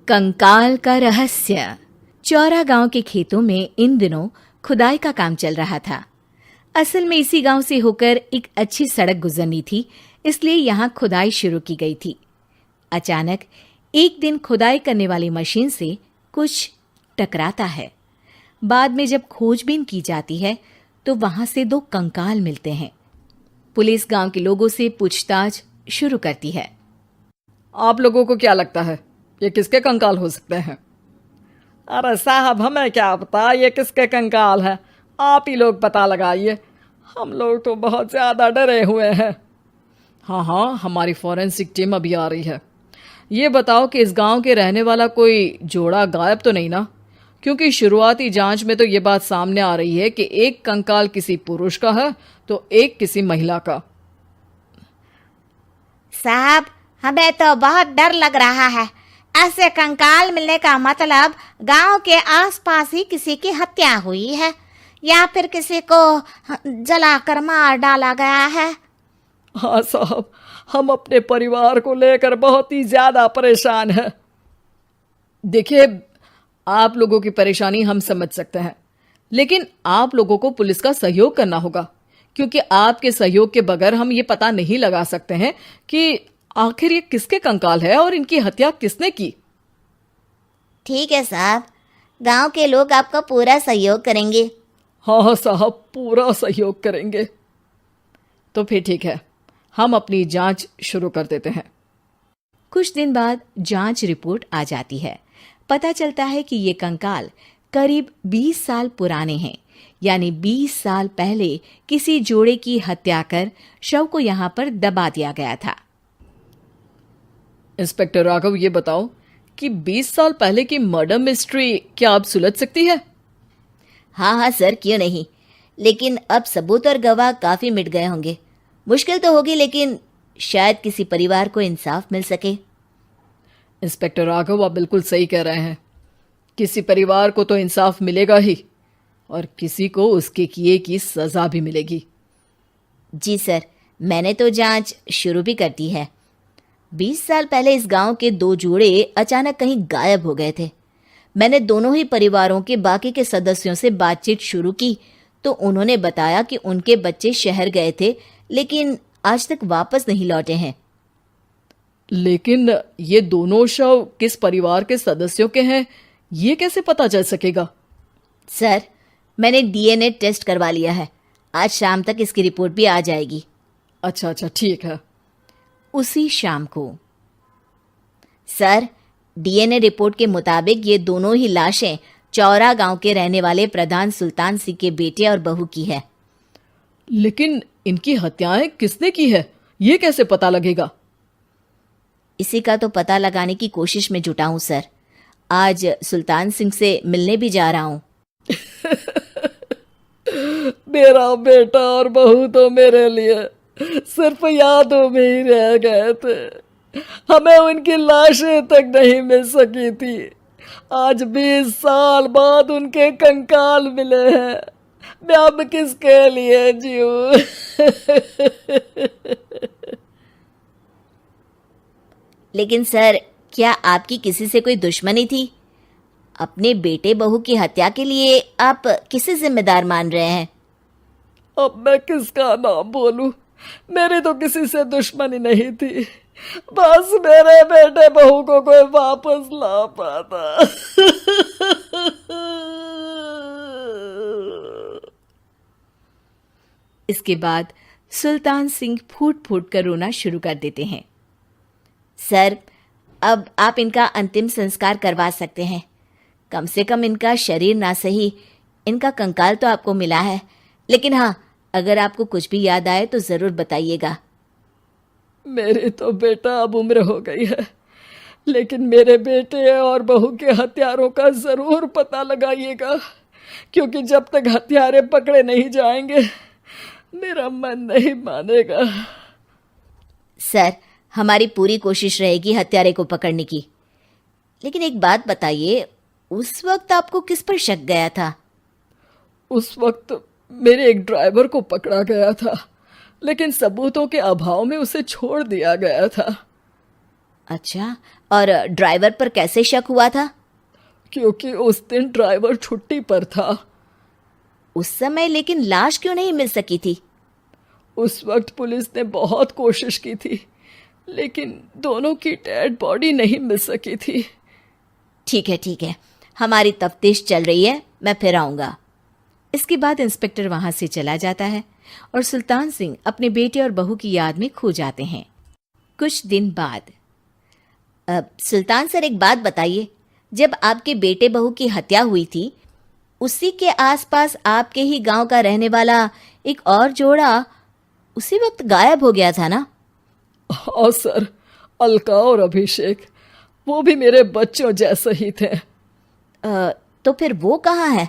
कंकाल का रहस्य। चौरा गांव के खेतों में इन दिनों खुदाई का काम चल रहा था। असल में इसी गांव से होकर एक अच्छी सड़क गुजरनी थी, इसलिए यहां खुदाई शुरू की गई थी। अचानक एक दिन खुदाई करने वाली मशीन से कुछ टकराता है। बाद में जब खोजबीन की जाती है तो वहां से 2 कंकाल मिलते हैं। पुलिस गांव के लोगों से पूछताछ शुरू करती है। आप लोगों को क्या लगता है ये किसके कंकाल हो सकते हैं? अरे साहब, हमें क्या पता ये किसके कंकाल है, आप ही लोग पता लगाइए। हम लोग तो बहुत ज़्यादा डरे हुए हैं। हाँ, हमारी फॉरेंसिक टीम अभी आ रही है। ये बताओ कि इस गांव के रहने वाला कोई जोड़ा गायब तो नहीं ना? क्योंकि शुरुआती जांच में तो ये बात सामने आ रही है कि एक कंकाल किसी पुरुष का है तो एक किसी महिला का। साहब, हमें तो बहुत डर लग रहा है। ऐसे कंकाल मिलने का मतलब गांव के आसपास ही किसी की हत्या हुई है या फिर किसी को जलाकर मार डाला गया है। हाँ साहब, हम अपने परिवार को लेकर बहुत ही ज्यादा परेशान हैं। देखिए, आप लोगों की परेशानी हम समझ सकते हैं, लेकिन आप लोगों को पुलिस का सहयोग करना होगा, क्योंकि आपके सहयोग के बगैर हम ये पता नहीं लगा सकते हैं कि आखिर ये किसके कंकाल है और इनकी हत्या किसने की। ठीक है साहब, गांव के लोग आपका पूरा सहयोग करेंगे। हाँ साहब, पूरा सहयोग करेंगे। तो फिर ठीक है, हम अपनी जांच शुरू कर देते हैं। कुछ दिन बाद जांच रिपोर्ट आ जाती है। पता चलता है कि ये कंकाल करीब 20 साल पुराने हैं, यानी 20 साल पहले किसी जोड़े की हत्या कर शव को यहाँ पर दबा दिया गया था। इंस्पेक्टर राघव, ये बताओ कि 20 साल पहले की मर्डर मिस्ट्री क्या अब सुलझ सकती है? हाँ सर, क्यों नहीं। लेकिन अब सबूत और गवाह काफी मिट गए होंगे। मुश्किल तो होगी, लेकिन शायद किसी परिवार को इंसाफ मिल सके। इंस्पेक्टर राघव, आप बिल्कुल सही कह रहे हैं। किसी परिवार को तो इंसाफ मिलेगा ही, और किसी को उसके किए की सजा भी मिलेगी। जी सर, मैंने तो जांच शुरू भी कर दी है। 20 साल पहले इस गांव के 2 जोड़े अचानक कहीं गायब हो गए थे। मैंने दोनों ही परिवारों के बाकी के सदस्यों से बातचीत शुरू की तो उन्होंने बताया कि उनके बच्चे शहर गए थे, लेकिन आज तक वापस नहीं लौटे हैं। लेकिन ये दोनों शव किस परिवार के सदस्यों के हैं, ये कैसे पता चल सकेगा? सर, मैंने डीएनए टेस्ट करवा लिया है। आज शाम तक इसकी रिपोर्ट भी आ जाएगी। अच्छा, ठीक है। उसी शाम को सर, डीएनए रिपोर्ट के मुताबिक ये दोनों ही लाशें चौरा गांव के रहने वाले प्रधान सुल्तान सिंह के बेटे और बहू की है। लेकिन इनकी हत्याएं किसने की है, ये कैसे पता लगेगा? इसी का तो पता लगाने की कोशिश में जुटा हूं सर। आज सुल्तान सिंह से मिलने भी जा रहा हूं। मेरा बेटा और बहू तो मेरे लिए सिर्फ यादों में ही रह गए थे। हमें उनकी लाशें तक नहीं मिल सकी थी। आज 20 साल बाद उनके कंकाल मिले हैं। मैं अब किसके लिए जीऊं? लेकिन सर, क्या आपकी किसी से कोई दुश्मनी थी? अपने बेटे बहू की हत्या के लिए आप किसे जिम्मेदार मान रहे हैं? अब मैं किसका नाम बोलूं? मेरी तो किसी से दुश्मनी नहीं थी, बस मेरे बेटे बहू को कोई वापस ला पाता। इसके बाद सुल्तान सिंह फूट फूट कर रोना शुरू कर देते हैं। सर, अब आप इनका अंतिम संस्कार करवा सकते हैं। कम से कम इनका शरीर ना सही, इनका कंकाल तो आपको मिला है। लेकिन हाँ, अगर आपको कुछ भी याद आए तो जरूर बताइएगा। मेरी तो बेटा अब उम्र हो गई है, लेकिन मेरे बेटे और बहू के हत्यारों का जरूर पता लगाइएगा, क्योंकि जब तक हत्यारे पकड़े नहीं जाएंगे मेरा मन नहीं मानेगा। सर, हमारी पूरी कोशिश रहेगी हत्यारे को पकड़ने की। लेकिन एक बात बताइए, उस वक्त आपको किस पर शक गया था? उस वक्त मेरे एक ड्राइवर को पकड़ा गया था, लेकिन सबूतों के अभाव में उसे छोड़ दिया गया था। अच्छा, और ड्राइवर पर कैसे शक हुआ था? क्योंकि उस दिन ड्राइवर छुट्टी पर था। उस समय लेकिन लाश क्यों नहीं मिल सकी थी? उस वक्त पुलिस ने बहुत कोशिश की थी, लेकिन दोनों की डेड बॉडी नहीं मिल सकी थी। ठीक है, हमारी तफ्तीश चल रही है, मैं फिर आऊंगा। इसके बाद इंस्पेक्टर वहां से चला जाता है और सुल्तान सिंह अपने बेटे और बहू की याद में खो जाते हैं। कुछ दिन बाद सुल्तान सर, एक बात बताइए, जब आपके बेटे बहू की हत्या हुई थी, उसी के आसपास आपके ही गांव का रहने वाला एक और जोड़ा उसी वक्त गायब हो गया था ना? हाँ सर, अलका और अभिषेक, वो भी मेरे बच्चों जैसे ही थे। तो फिर वो कहाँ है?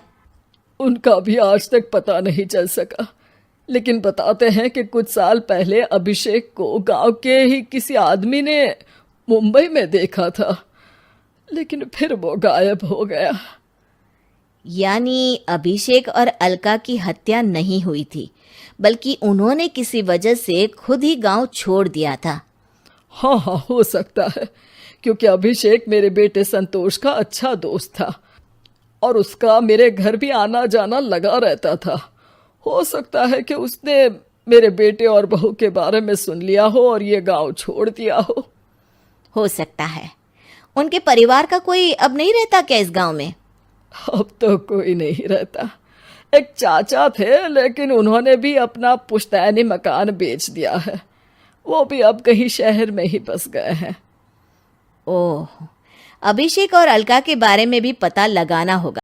उनका भी आज तक पता नहीं चल सका, लेकिन बताते हैं कि कुछ साल पहले अभिषेक को गांव के ही किसी आदमी ने मुंबई में देखा था, लेकिन फिर वो गायब हो गया। यानी अभिषेक और अलका की हत्या नहीं हुई थी, बल्कि उन्होंने किसी वजह से खुद ही गांव छोड़ दिया था। हाँ, हो सकता है, क्योंकि अभिषेक मेरे बेटे संतोष का अच्छा दोस्त था और उसका मेरे घर भी आना जाना लगा रहता था। हो सकता है कि उसने मेरे बेटे और बहू के बारे में सुन लिया हो और ये गांव छोड़ दिया हो सकता है। उनके परिवार का कोई अब नहीं रहता क्या इस गांव में? अब तो कोई नहीं रहता। एक चाचा थे, लेकिन उन्होंने भी अपना पुश्तैनी मकान बेच दिया है। वो भी अब कहीं शहर में ही बस गए हैं। ओह, अभिषेक और अलका के बारे में भी पता लगाना होगा।